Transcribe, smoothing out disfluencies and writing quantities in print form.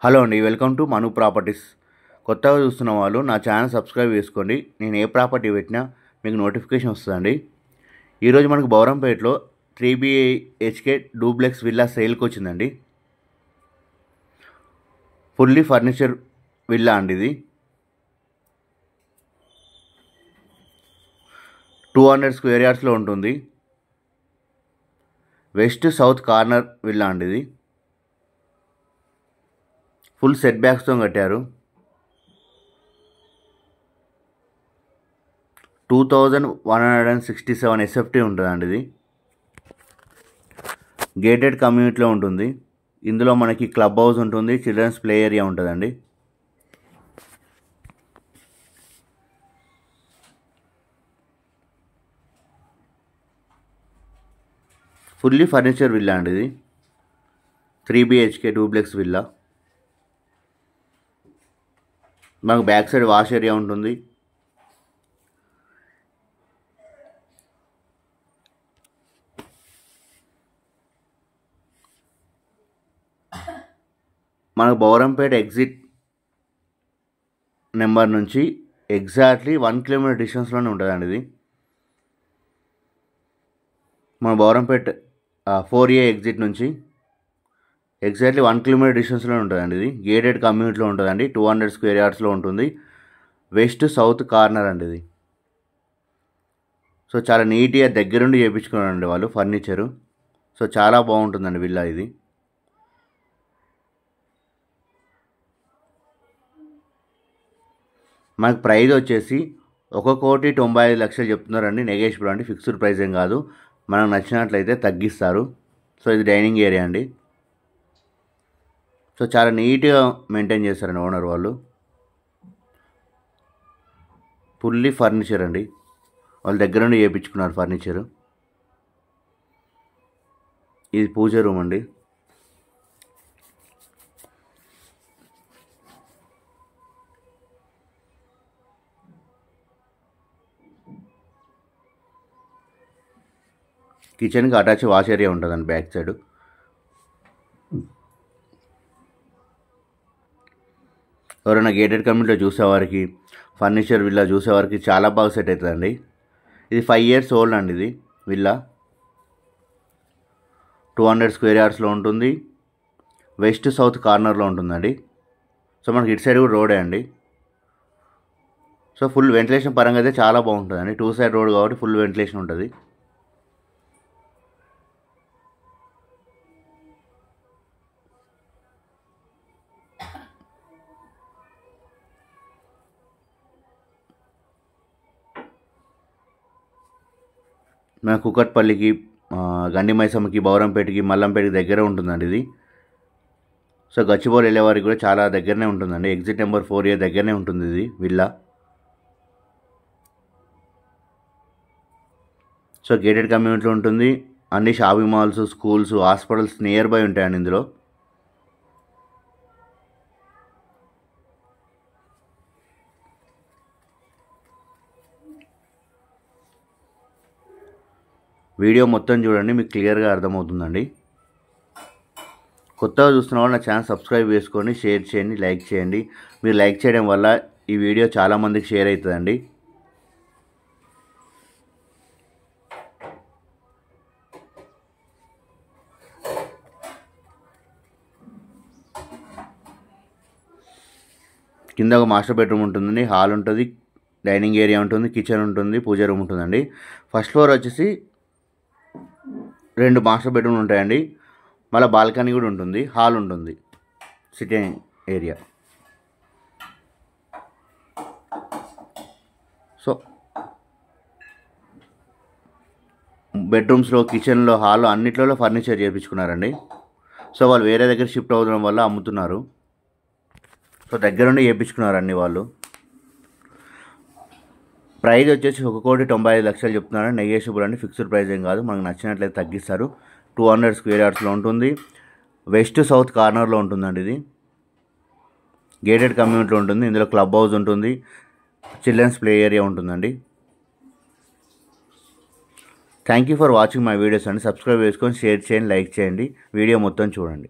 Hello అండి, welcome to Manu properties. కొత్తగా చూస్తున్న వాళ్ళు నా ఛానల్ సబ్స్క్రైబ్ చేసుకోండి. నేను ఏ ప్రాపర్టీ పెట్టినా మీకు నోటిఫికేషన్ వస్తుందండి. ఈరోజు మనకు బౌరంపేటలో 3BHK డూప్లెక్స్ విల్లా సేల్కి వచ్చిందండి. ఫుల్లీ ఫర్నిచర్ విల్లా అండి. ఇది 200 స్క్వేర్ యార్డ్స్లో ఉంటుంది. వెస్ట్ సౌత్ కార్నర్ విల్లా అండి. ఇది ఫుల్ సెట్ బ్యాక్స్తో కట్టారు. 2167 SFT ఉంటుందండి. ఇది గేటెడ్ కమ్యూనిటీలో ఉంటుంది. ఇందులో మనకి క్లబ్ హౌస్ ఉంటుంది, చిల్డ్రన్స్ ప్లే ఏరియా ఉంటుందండి. ఫుల్లీ ఫర్నిచర్ విల్లా అండి. ఇది 3BHK డూప్లెక్స్ విల్లా. మనకు బ్యాక్ సైడ్ వాష్ ఏరియా ఉంటుంది. మనకు బౌరంపేట ఎగ్జిట్ నెంబర్ నుంచి ఎగ్జాక్ట్లీ 1 కిలోమీటర్ డిస్టెన్స్లోనే ఉంటుందండి. ఇది మన బౌరంపేట 4A ఎగ్జిట్ నుంచి ఎగ్జాక్ట్లీ 1 కిలోమీటర్ డిస్టెన్స్లో ఉంటుందండి. ఇది గేటెడ్ కమ్యూనిటీలో ఉంటుందండి. 200 స్క్వేర్ యార్డ్స్లో ఉంటుంది. వెస్ట్ సౌత్ కార్నర్ అండి. ఇది సో చాలా నీట్గా దగ్గరుండి చేయించుకున్నారండి వాళ్ళు ఫర్నిచరు. సో చాలా బాగుంటుందండి విల్లా. ఇది మనకు ప్రైస్ వచ్చేసి 1,95,00,000 చెప్తున్నారండి. నెగోషియబుల్ అండి, ఫిక్స్డ్ ప్రైస్ ఏం కాదు. మనకు నచ్చినట్లయితే తగ్గిస్తారు. సో ఇది డైనింగ్ ఏరియా అండి. సో చాలా నీట్గా మెయింటైన్ చేస్తారండి ఓనర్ వాళ్ళు. ఫుల్లీ ఫర్నిచర్ అండి, వాళ్ళ దగ్గర నుండి చేయించుకున్నారు ఫర్నిచరు. ఇది పూజ రూమ్ అండి. కిచెన్కి అటాచ్ వాష్ ఏరియా ఉంటుందండి బ్యాక్ సైడ్. ఎవరైనా గేటెడ్ కమ్యూనిటీలో చూసేవారికి, ఫర్నిచర్ విల్లా చూసేవారికి చాలా బాగా సెట్ అవుతుందండి. ఇది 5 years ఓల్డ్ అండి. ఇది విల్లా 200 స్క్వేర్ యార్డ్స్లో ఉంటుంది. వెస్ట్ సౌత్ కార్నర్లో ఉంటుందండి. సో మనకి ఇటు సైడ్ కూడా రోడే అండి. సో ఫుల్ వెంటిలేషన్ పరంగా అయితే చాలా బాగుంటుందండి. 2 side రోడ్ కాబట్టి ఫుల్ వెంటిలేషన్ ఉంటుంది. మన కుకట్పల్లికి, గండిమైసమ్మకి, బౌరంపేటకి, మల్లంపేటకి దగ్గర ఉంటుందండి ఇది. సో గచ్చిబౌలి వెళ్ళేవారికి కూడా చాలా దగ్గరనే ఉంటుందండి. ఎగ్జిట్ నెంబర్ 4A దగ్గరనే ఉంటుంది ఇది విల్లా. సో గేటెడ్ కమ్యూనిటీలో ఉంటుంది. అన్ని shopping malls, schools, hospitals near by ఉంటాయండి ఇందులో. వీడియో మొత్తం చూడండి, మీకు క్లియర్గా అర్థమవుతుందండి. కొత్తగా చూస్తున్న వాళ్ళు నా ఛానల్ సబ్స్క్రైబ్ చేసుకొని షేర్ చేయండి, లైక్ చేయండి. మీరు లైక్ చేయడం వల్ల ఈ వీడియో చాలామందికి షేర్ అవుతుందండి. కింద ఒక మాస్టర్ బెడ్రూమ్ ఉంటుందండి, హాల్ ఉంటుంది, డైనింగ్ ఏరియా ఉంటుంది, కిచెన్ ఉంటుంది, పూజ రూమ్ ఉంటుందండి. ఫస్ట్ ఫ్లోర్ వచ్చేసి 2 మాస్టర్ బెడ్రూమ్లు ఉంటాయండి. మళ్ళీ బాల్కనీ కూడా ఉంటుంది, హాల్ ఉంటుంది, సిట్టింగ్ ఏరియా. సో బెడ్రూమ్స్లో, కిచెన్లో, హాల్లో అన్నిట్లలో ఫర్నిచర్ చేయించుకున్నారండి. సో వాళ్ళు వేరే దగ్గర షిఫ్ట్ అవ్వడం వల్ల అమ్ముతున్నారు. సో దగ్గరుండి చేయించుకున్నారు అన్ని వాళ్ళు. ప్రైస్ వచ్చేసి 1,95,00,000 చెప్తున్నారు. నెగోషియబుల్ అండి, ఫిక్స్డ్ ప్రైస్ ఏం కాదు. మనకు నచ్చినట్లయితే తగ్గిస్తారు. 200 స్క్వేర్ యార్డ్స్లో ఉంటుంది. వెస్ట్ సౌత్ కార్నర్లో ఉంటుందండి. ఇది గేటెడ్ కమ్యూనిటీలో ఉంటుంది. ఇందులో క్లబ్ హౌస్ ఉంటుంది, చిల్డ్రన్స్ ప్లే ఏరియా ఉంటుందండి. Thank you for watching my videos అండి. సబ్స్క్రైబ్ చేసుకొని షేర్ చేయండి, లైక్ చేయండి. వీడియో మొత్తం చూడండి.